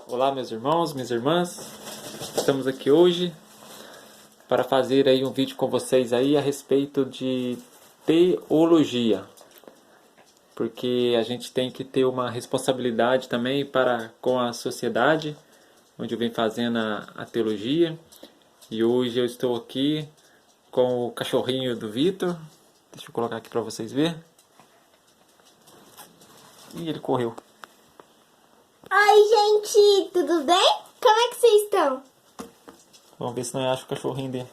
Olá, meus irmãos, minhas irmãs. Estamos aqui hoje para fazer aí um vídeo com vocês aí a respeito de teologia. Porque a gente tem que ter uma responsabilidade também para com a sociedade, onde eu venho fazendo a teologia. E hoje eu estou aqui com o cachorrinho do Vitor. Deixa eu colocar aqui para vocês verem. E ele correu. Oi, gente, tudo bem? Como é que vocês estão? Vamos ver se não acha o cachorrinho dele.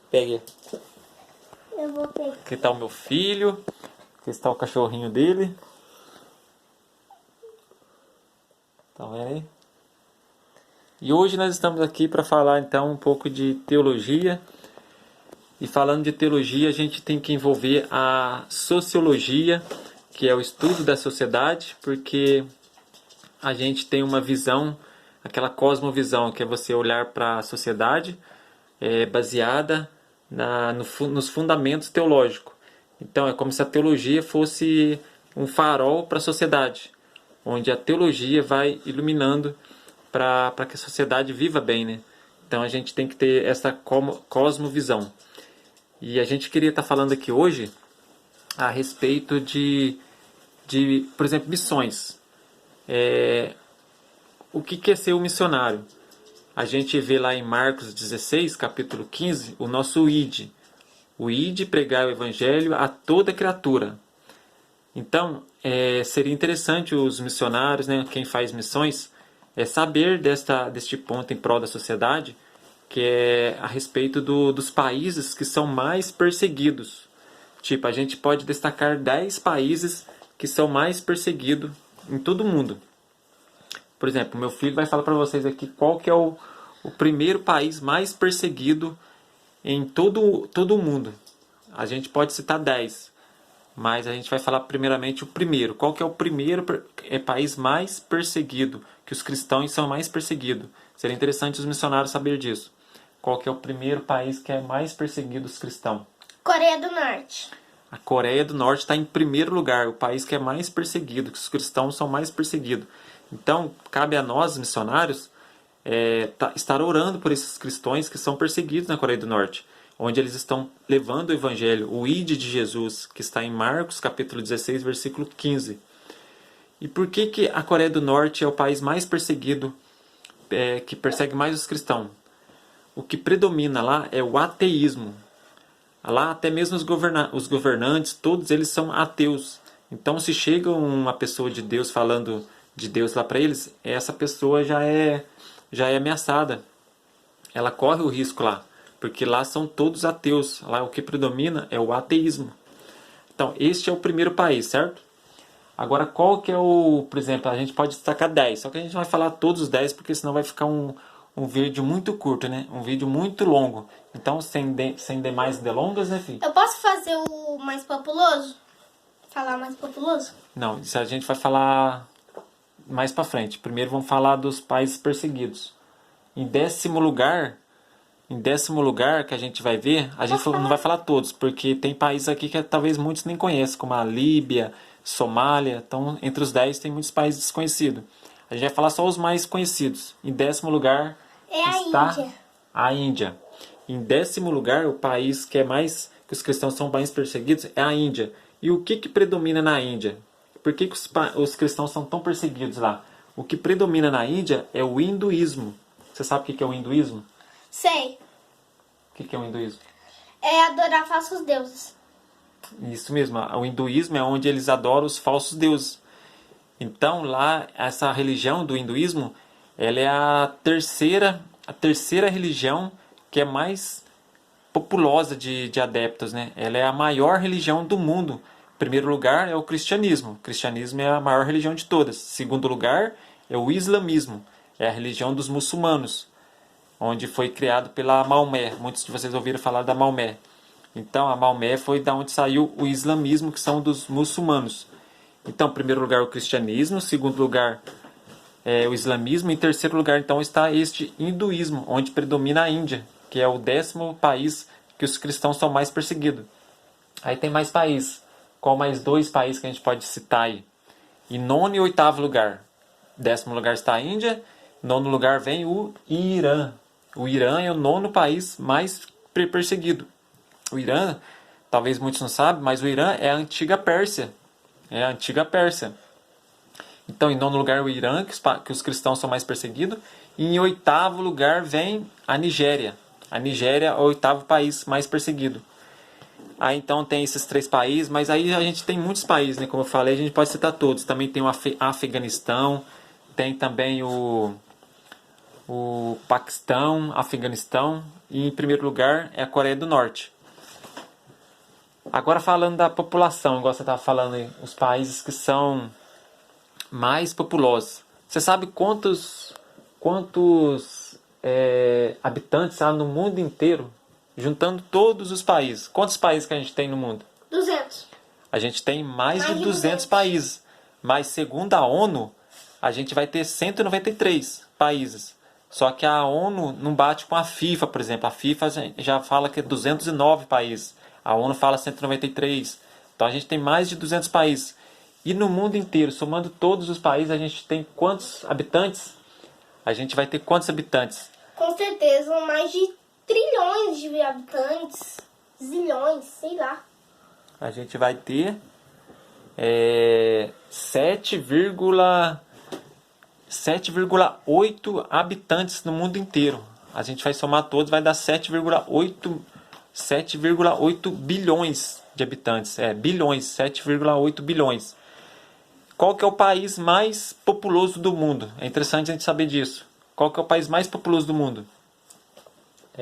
Pega ele. Eu vou pegar. Aqui está o meu filho. Aqui está o cachorrinho dele. Tá vendo aí? E hoje nós estamos aqui para falar então um pouco de teologia. E falando de teologia, a gente tem que envolver a sociologia, que é o estudo da sociedade, porque a gente tem uma visão, aquela cosmovisão, que é você olhar para a sociedade baseada nos fundamentos teológicos. Então é como se a teologia fosse um farol para a sociedade, onde a teologia vai iluminando para que a sociedade viva bem, né? Então a gente tem que ter essa cosmovisão. E a gente queria estar falando aqui hoje a respeito de por exemplo, missões. O que é ser um missionário? A gente vê lá em Marcos 16, capítulo 15, o nosso ID. O ID, pregar o evangelho a toda criatura. Então, seria interessante os missionários, né, quem faz missões, saber deste ponto em prol da sociedade, que é a respeito dos países que são mais perseguidos. Tipo, a gente pode destacar 10 países que são mais perseguidos em todo o mundo. Por exemplo, meu filho vai falar para vocês aqui qual que é o primeiro país mais perseguido em todo o mundo. A gente pode citar 10, mas a gente vai falar primeiramente o primeiro. Qual que é o primeiro país mais perseguido, que os cristãos são mais perseguidos? Seria interessante os missionários saber disso. Qual que é o primeiro país que é mais perseguido os cristãos? Coreia do Norte. A Coreia do Norte está em primeiro lugar, o país que é mais perseguido, que os cristãos são mais perseguidos. Então, cabe a nós, missionários, estar orando por esses cristãos que são perseguidos na Coreia do Norte, onde eles estão levando o Evangelho, o ID de Jesus, que está em Marcos, capítulo 16, versículo 15. E por que a Coreia do Norte é o país mais perseguido, que persegue mais os cristãos? O que predomina lá é o ateísmo. Lá até mesmo os governantes, todos eles são ateus. Então se chega uma pessoa de Deus falando de Deus lá para eles, essa pessoa já é ameaçada. Ela corre o risco lá, porque lá são todos ateus. Lá o que predomina é o ateísmo. Então este é o primeiro país, certo? Agora qual que é por exemplo, a gente pode destacar 10, só que a gente não vai falar todos os 10, porque senão vai ficar um vídeo muito curto, né? Um vídeo muito longo. Então, sem demais delongas, né, filho? Eu posso fazer o mais populoso? Falar mais populoso? Não, isso a gente vai falar mais pra frente. Primeiro vamos falar dos países perseguidos. Em décimo lugar que a gente vai ver, a gente não vai falar todos, porque tem países aqui que talvez muitos nem conheçam, como a Líbia, Somália. Então, entre os 10 tem muitos países desconhecidos. A gente vai falar só os mais conhecidos. Em décimo lugar está a Índia. Em décimo lugar, o país que os cristãos são mais perseguidos é a Índia. E o que predomina na Índia? Por que os cristãos são tão perseguidos lá? O que predomina na Índia é o hinduísmo. Você sabe o que é o hinduísmo? Sei. O que é o hinduísmo? É adorar falsos deuses. Isso mesmo. O hinduísmo é onde eles adoram os falsos deuses. Então lá, essa religião do hinduísmo, ela é a terceira religião que é mais populosa de adeptos, né? Ela é a maior religião do mundo. Em primeiro lugar é o cristianismo. O cristianismo é a maior religião de todas. Em segundo lugar é o islamismo. É a religião dos muçulmanos, onde foi criado pela Maomé. Muitos de vocês ouviram falar da Maomé. Então a Maomé foi da onde saiu o islamismo, que são dos muçulmanos. Então, em primeiro lugar, o cristianismo. Em segundo lugar, o islamismo. Em terceiro lugar, então, está este hinduísmo, onde predomina a Índia, que é o 10º país que os cristãos são mais perseguidos. Aí tem mais países. Qual mais 2 países que a gente pode citar aí? Em nono e oitavo lugar. 10º lugar está a Índia. Nono lugar vem o Irã. O Irã é o nono país mais perseguido. O Irã, talvez muitos não sabem, mas o Irã é a antiga Pérsia. É a antiga Pérsia. Então, em nono lugar, o Irã, que os cristãos são mais perseguidos. E em oitavo lugar vem a Nigéria. A Nigéria é o oitavo país mais perseguido. Aí então tem esses 3 países, mas aí a gente tem muitos países, né? Como eu falei, a gente pode citar todos. Também tem o Afeganistão, tem também o Paquistão, Afeganistão, e em primeiro lugar é a Coreia do Norte. Agora falando da população, igual você estava falando aí, os países que são mais populosos. Você sabe quantos habitantes há no mundo inteiro? Juntando todos os países. Quantos países que a gente tem no mundo? 200. A gente tem mais de 200 países. Mas segundo a ONU, a gente vai ter 193 países. Só que a ONU não bate com a FIFA, por exemplo. A FIFA já fala que é 209 países. A ONU fala 193. Então a gente tem mais de 200 países. E no mundo inteiro, somando todos os países, a gente tem quantos habitantes? A gente vai ter quantos habitantes? Com certeza, mais de trilhões de habitantes. Zilhões, sei lá. A gente vai ter 7,8 habitantes no mundo inteiro. A gente vai somar todos, vai dar 7,8 bilhões de habitantes. Bilhões, 7,8 bilhões. Qual que é o país mais populoso do mundo? É interessante a gente saber disso. Qual que é o país mais populoso do mundo? O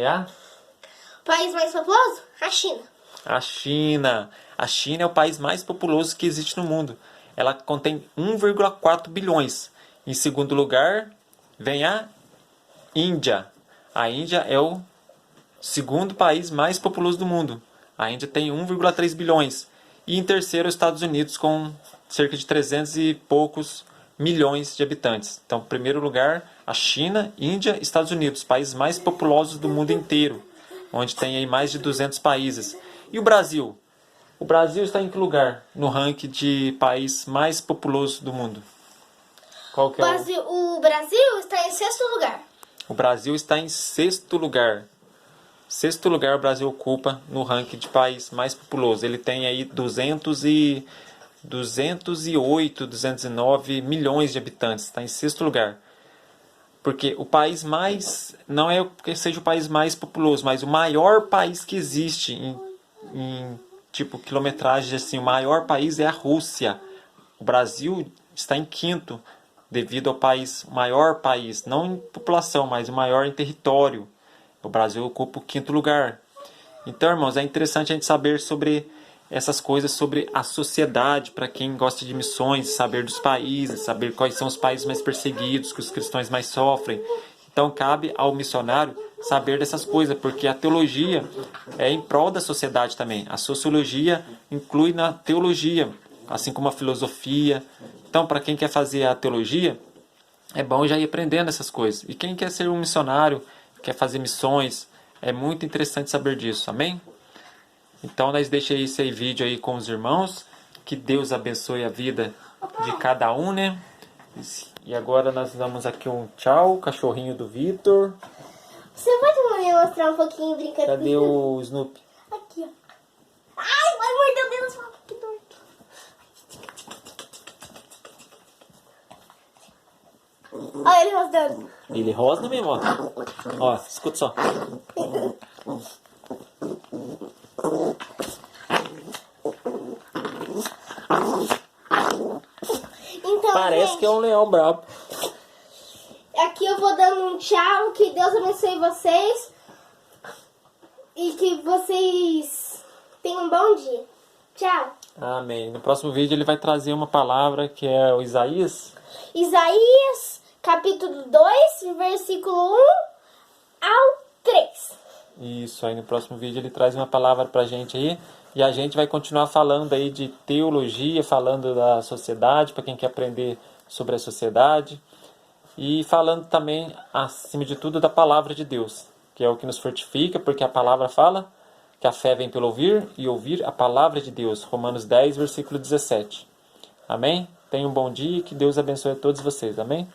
país mais populoso? A China. A China. A China é o país mais populoso que existe no mundo. Ela contém 1,4 bilhões. Em segundo lugar, vem a Índia. A Índia é o segundo país mais populoso do mundo. A Índia tem 1,3 bilhões. E em terceiro, os Estados Unidos, com cerca de 300 e poucos milhões de habitantes. Então, em primeiro lugar, a China, Índia e Estados Unidos, países mais populosos do mundo inteiro, onde tem aí mais de 200 países. E o Brasil? O Brasil está em que lugar no ranking de país mais populoso do mundo? Qual que é o Brasil está em 6º lugar. O Brasil está em 6º lugar. 6º lugar o Brasil ocupa no ranking de país mais populoso. Ele tem aí 209 milhões de habitantes. Está em 6º lugar. Porque o país mais... Não é que seja o país mais populoso, mas o maior país que existe em tipo quilometragem, assim, o maior país é a Rússia. O Brasil está em 5º, devido ao maior país, não em população, mas o maior em território. O Brasil ocupa o 5º lugar. Então, irmãos, é interessante a gente saber sobre essas coisas, sobre a sociedade, para quem gosta de missões, saber dos países, saber quais são os países mais perseguidos, que os cristãos mais sofrem. Então, cabe ao missionário saber dessas coisas, porque a teologia é em prol da sociedade também. A sociologia inclui na teologia, assim como a filosofia. Então, para quem quer fazer a teologia, é bom já ir aprendendo essas coisas. E quem quer ser um missionário, quer fazer missões, é muito interessante saber disso, amém? Então nós deixamos esse vídeo aí com os irmãos, que Deus abençoe a vida de cada um, né? E agora nós damos aqui um tchau, cachorrinho do Vitor. Você pode me mostrar um pouquinho brincando? Cadê o Snoopy? Aqui, ó. Ai, vai morder o dedo, que dor. Olha ele rosnando. Ele rosna mesmo, ó. Ó, escuta só. Então, Parece gente, que é um leão brabo. aqui eu vou dando um tchau. Que Deus abençoe vocês. E que vocês tenham um bom dia. Tchau. Amém. No próximo vídeo ele vai trazer uma palavra que é o Isaías. Isaías, capítulo 2, versículo 1 ao 3. Isso, aí no próximo vídeo ele traz uma palavra pra gente aí. E a gente vai continuar falando aí de teologia, falando da sociedade, para quem quer aprender sobre a sociedade. E falando também, acima de tudo, da palavra de Deus, que é o que nos fortifica, porque a palavra fala que a fé vem pelo ouvir, e ouvir a palavra de Deus. Romanos 10, versículo 17. Amém? Tenham um bom dia e que Deus abençoe a todos vocês. Amém?